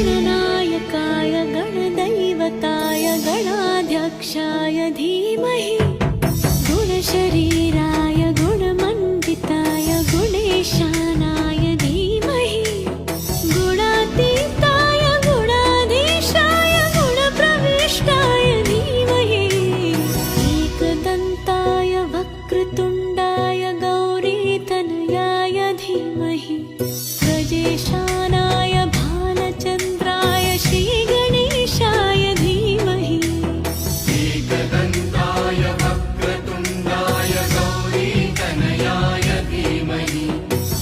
गणनायकाय गणदैवताय गणाध्यक्षाय धीमहि गुणशरीराय गुणमण्डिताय गुणेशानाय धीमहि गुणातीताय गुणाधीशाय गुणप्रविष्टाय धीमहि एकदन्ताय वक्रतुण्डाय गौरीतनयाय धीमहि गजेशानाय